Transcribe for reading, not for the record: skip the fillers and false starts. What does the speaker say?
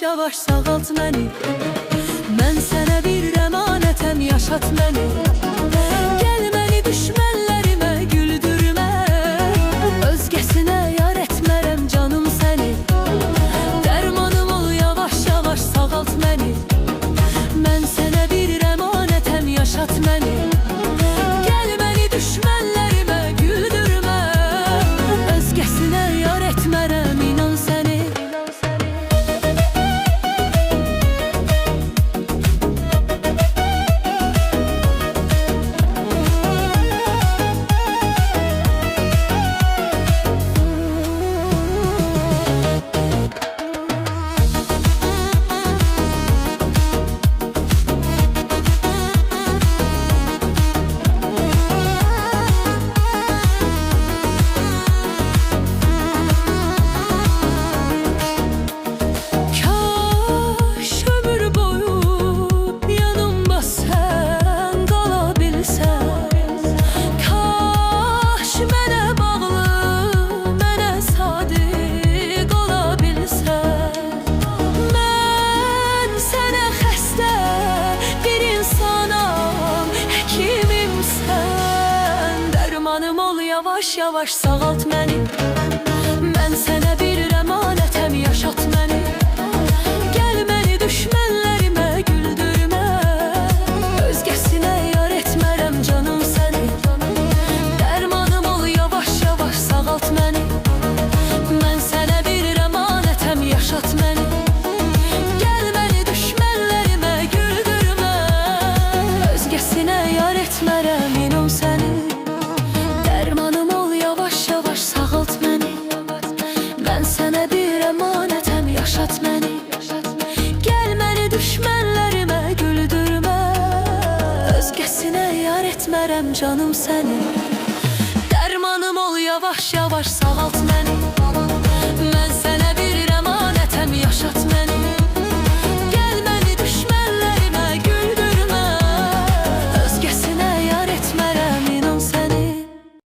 yavaş sağalt məni. Mən sənə bir əmanətəm, yaşat məni. Gəl məni düşmənlərimə güldürmə, özgəsinə yar etmərəm canım səni. Dərmanım ol, yavaş yavaş sağalt məni. Mən sənə bir əmanətəm, yaşat məni. Gəl məni düşmənlərimə güldürmə, özgəsinə yar etmərəm, inan səni. Yavaş yavaş sağalt məni. Mən sənə bir əmanətəm, yaşat məni. Gəl məni düşmənlərimə güldürmə, özgəsinə yar etmərəm canım səni. Dərmanım ol, yavaş yavaş sağalt məni. Mən sənə bir əmanətəm, yaşat məni. Gəl məni düşmənlərimə güldürmə, özgəsinə yar etmərəm, inan səni. Dərmanım ol, yavaş yavaş sağalt məni. Mən sənə bir əmanətəm, yaşat məni. Gəl məni düşmənlərimə güldürmə, özgəsinə yar etmərəm canım səni. Dərmanım ol, yavaş yavaş sağalt